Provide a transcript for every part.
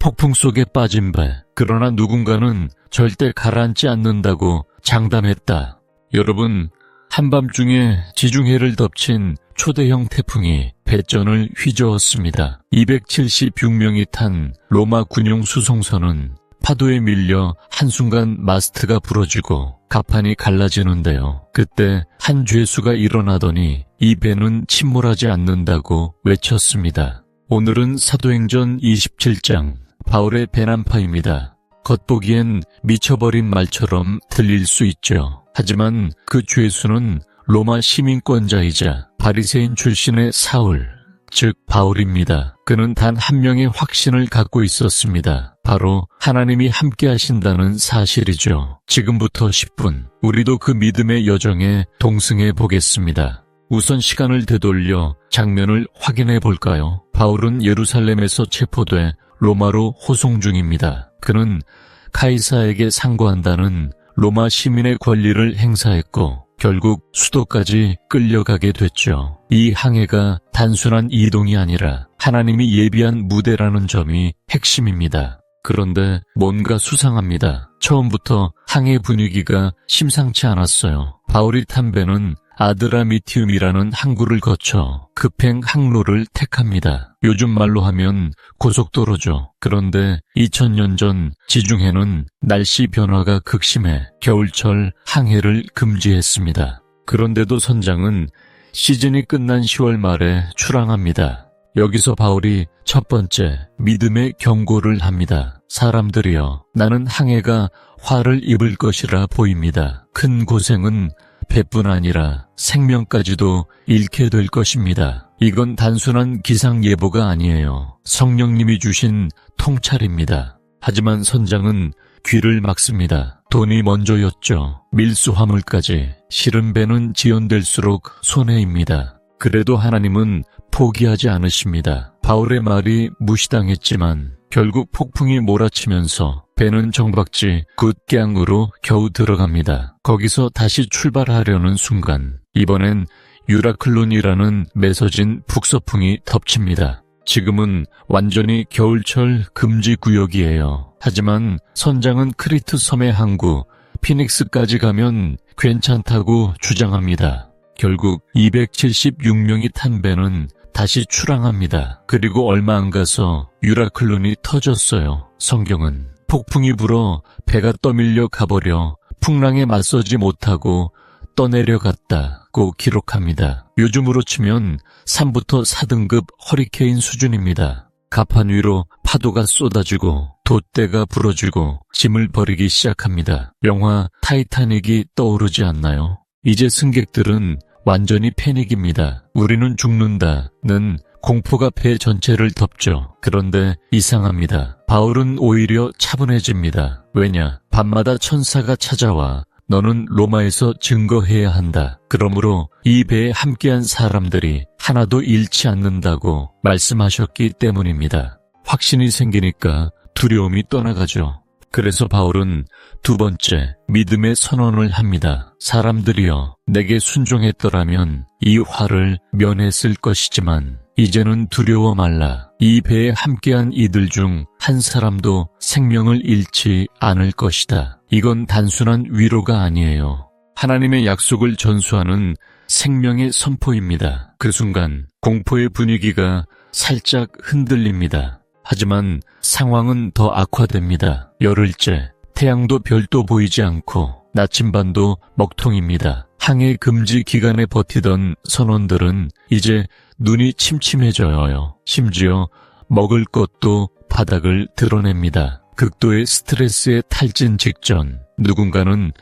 폭풍 속에 빠진 배. 그러나 누군가는 절대 가라앉지 않는다고 장담했다. 여러분, 한밤중에 지중해를 덮친 초대형 태풍이 배전을 휘저었습니다. 276명이 탄 로마 군용 수송선은 파도에 밀려 한순간 마스트가 부러지고 갑판이 갈라지는데요. 그때 한 죄수가 일어나더니 이 배는 침몰하지 않는다고 외쳤습니다. 오늘은 사도행전 27장 바울의 배난파입니다. 겉보기엔 미쳐버린 말처럼 들릴 수 있죠. 하지만 그 죄수는 로마 시민권자이자 바리새인 출신의 사울, 즉 바울입니다. 그는 단 한 명의 확신을 갖고 있었습니다. 바로 하나님이 함께 하신다는 사실이죠. 지금부터 10분 우리도 그 믿음의 여정에 동승해 보겠습니다. 우선 시간을 되돌려 장면을 확인해 볼까요? 바울은 예루살렘에서 체포돼 로마로 호송 중입니다. 그는 카이사에게 상고한다는 로마 시민의 권리를 행사했고 결국 수도까지 끌려가게 됐죠. 이 항해가 단순한 이동이 아니라 하나님이 예비한 무대라는 점이 핵심입니다. 그런데 뭔가 수상합니다. 처음부터 항해 분위기가 심상치 않았어요. 바울이 탄 배는 아드라미티움이라는 항구를 거쳐 급행 항로를 택합니다. 요즘 말로 하면 고속도로죠. 그런데 2000년 전 지중해는 날씨 변화가 극심해 겨울철 항해를 금지했습니다. 그런데도 선장은 시즌이 끝난 10월 말에 출항합니다. 여기서 바울이 첫 번째 믿음의 경고를 합니다. 사람들이여, 나는 항해가 화를 입을 것이라 보입니다. 큰 고생은 배뿐 아니라 생명까지도 잃게 될 것입니다. 이건 단순한 기상예보가 아니에요. 성령님이 주신 통찰입니다. 하지만 선장은 귀를 막습니다. 돈이 먼저였죠. 밀수화물까지. 실은 배는 지연될수록 손해입니다. 그래도 하나님은 포기하지 않으십니다. 바울의 말이 무시당했지만 결국 폭풍이 몰아치면서 배는 정박지 굿갱으로 겨우 들어갑니다. 거기서 다시 출발하려는 순간 이번엔 유라클론이라는 매서진 북서풍이 덮칩니다. 지금은 완전히 겨울철 금지 구역이에요. 하지만 선장은 크리트 섬의 항구 피닉스까지 가면 괜찮다고 주장합니다. 결국 276명이 탄 배는 다시 출항합니다. 그리고 얼마 안 가서 유라클론이 터졌어요. 성경은 폭풍이 불어 배가 떠밀려 가버려 풍랑에 맞서지 못하고 떠내려갔다고 기록합니다. 요즘으로 치면 3부터 4등급 허리케인 수준입니다. 갑판 위로 파도가 쏟아지고 돛대가 부러지고 짐을 버리기 시작합니다. 영화 타이타닉이 떠오르지 않나요? 이제 승객들은 완전히 패닉입니다. 우리는 죽는다는 공포가 배 전체를 덮죠. 그런데 이상합니다. 바울은 오히려 차분해집니다. 왜냐? 밤마다 천사가 찾아와 너는 로마에서 증거해야 한다. 그러므로 이 배에 함께한 사람들이 하나도 잃지 않는다고 말씀하셨기 때문입니다. 확신이 생기니까 두려움이 떠나가죠. 그래서 바울은 두 번째 믿음의 선언을 합니다. 사람들이여, 내게 순종했더라면 이 화를 면했을 것이지만 이제는 두려워 말라. 이 배에 함께한 이들 중 한 사람도 생명을 잃지 않을 것이다. 이건 단순한 위로가 아니에요. 하나님의 약속을 전수하는 생명의 선포입니다. 그 순간 공포의 분위기가 살짝 흔들립니다. 하지만 상황은 더 악화됩니다. 열흘째, 태양도 별도 보이지 않고 나침반도 먹통입니다. 항해 금지 기간에 버티던 선원들은 이제 눈이 침침해져요. 심지어 먹을 것도 바닥을 드러냅니다. 극도의 스트레스에 탈진 직전 누군가는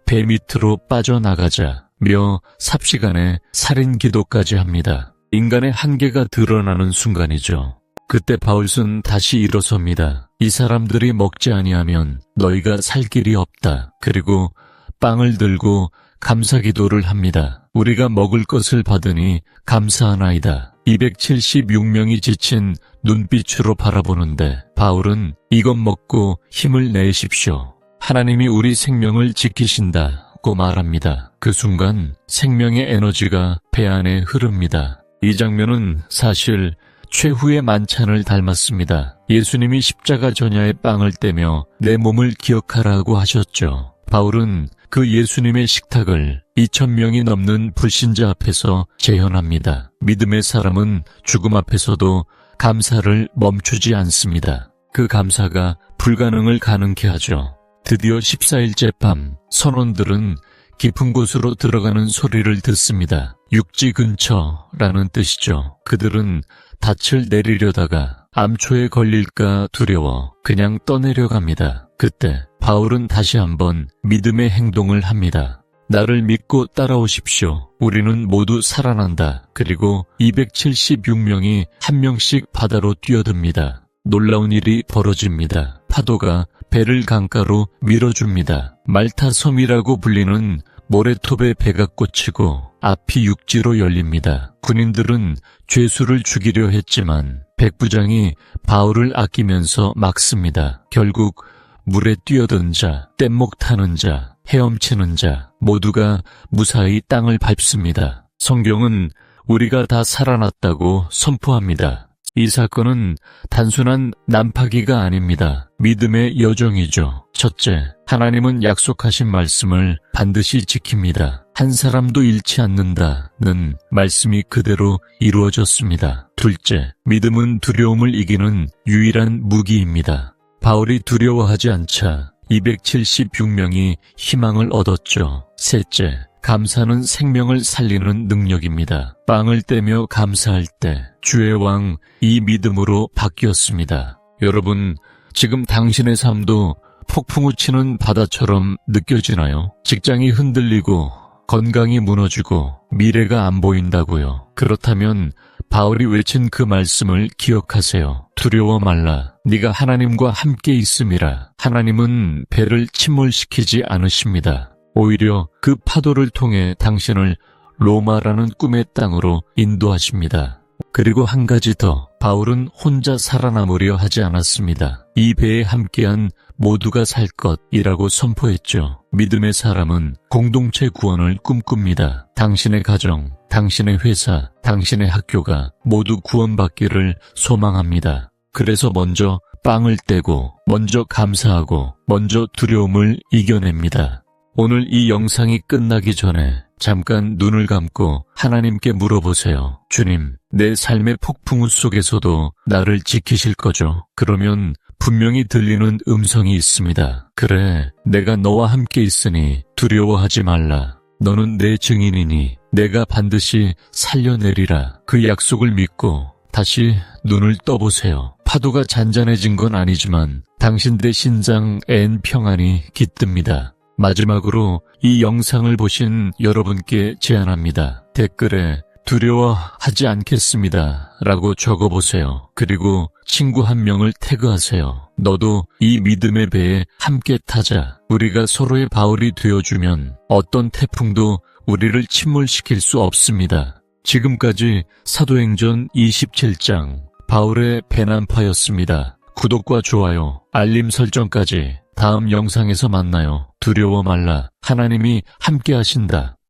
배 밑으로 빠져나가자며 삽시간에 살인 기도까지 합니다. 인간의 한계가 드러나는 순간이죠. 그때 바울은 다시 일어섭니다. 이 사람들이 먹지 아니하면 너희가 살 길이 없다. 그리고 빵을 들고 감사기도를 합니다. 우리가 먹을 것을 받으니 감사하나이다. 276명이 지친 눈빛으로 바라보는데 바울은 이것 먹고 힘을 내십시오. 하나님이 우리 생명을 지키신다고 말합니다. 그 순간 생명의 에너지가 배 안에 흐릅니다. 이 장면은 사실 최후의 만찬을 닮았습니다. 예수님이 십자가 전야의 빵을 떼며 내 몸을 기억하라고 하셨죠. 바울은 그 예수님의 식탁을 2,000명이 넘는 불신자 앞에서 재현합니다. 믿음의 사람은 죽음 앞에서도 감사를 멈추지 않습니다. 그 감사가 불가능을 가능케 하죠. 드디어 14일째 밤, 선원들은 깊은 곳으로 들어가는 소리를 듣습니다. 육지 근처라는 뜻이죠. 그들은 닻을 내리려다가 암초에 걸릴까 두려워 그냥 떠내려갑니다. 그때 바울은 다시 한번 믿음의 행동을 합니다. 나를 믿고 따라오십시오. 우리는 모두 살아난다. 그리고 276명이 한 명씩 바다로 뛰어듭니다. 놀라운 일이 벌어집니다. 파도가 배를 강가로 밀어줍니다. 말타 섬이라고 불리는 모래톱에 배가 꽂히고 앞이 육지로 열립니다. 군인들은 죄수를 죽이려 했지만 백부장이 바울을 아끼면서 막습니다. 결국 물에 뛰어든 자, 뗏목 타는 자, 헤엄치는 자 모두가 무사히 땅을 밟습니다. 성경은 우리가 다 살아났다고 선포합니다. 이 사건은 단순한 난파기가 아닙니다. 믿음의 여정이죠. 첫째, 하나님은 약속하신 말씀을 반드시 지킵니다. 한 사람도 잃지 않는다는 말씀이 그대로 이루어졌습니다. 둘째, 믿음은 두려움을 이기는 유일한 무기입니다. 바울이 두려워하지 않자 276명이 희망을 얻었죠. 셋째, 감사는 생명을 살리는 능력입니다. 빵을 떼며 감사할 때 주의 왕 이 믿음으로 바뀌었습니다. 여러분, 지금 당신의 삶도 폭풍우 치는 바다처럼 느껴지나요? 직장이 흔들리고 건강이 무너지고 미래가 안 보인다고요. 그렇다면 바울이 외친 그 말씀을 기억하세요. 두려워 말라. 네가 하나님과 함께 있음이라. 하나님은 배를 침몰시키지 않으십니다. 오히려 그 파도를 통해 당신을 로마라는 꿈의 땅으로 인도하십니다. 그리고 한 가지 더, 바울은 혼자 살아남으려 하지 않았습니다. 이 배에 함께한 모두가 살 것이라고 선포했죠. 믿음의 사람은 공동체 구원을 꿈꿉니다. 당신의 가정, 당신의 회사, 당신의 학교가 모두 구원받기를 소망합니다. 그래서 먼저 빵을 떼고, 먼저 감사하고, 먼저 두려움을 이겨냅니다. 오늘 이 영상이 끝나기 전에 잠깐 눈을 감고 하나님께 물어보세요. 주님, 내 삶의 폭풍우 속에서도 나를 지키실 거죠? 그러면 분명히 들리는 음성이 있습니다. 그래, 내가 너와 함께 있으니 두려워하지 말라. 너는 내 증인이니 내가 반드시 살려내리라. 그 약속을 믿고 다시 눈을 떠보세요. 파도가 잔잔해진 건 아니지만 당신들의 심장엔 평안이 깃듭니다. 마지막으로 이 영상을 보신 여러분께 제안합니다. 댓글에 두려워하지 않겠습니다 라고 적어보세요. 그리고 친구 한 명을 태그하세요. 너도 이 믿음의 배에 함께 타자. 우리가 서로의 바울이 되어주면 어떤 태풍도 우리를 침몰시킬 수 없습니다. 지금까지 사도행전 27장 바울의 배난파였습니다. 구독과 좋아요, 알림 설정까지 다음 영상에서 만나요. 두려워 말라. 하나님이 함께 하신다.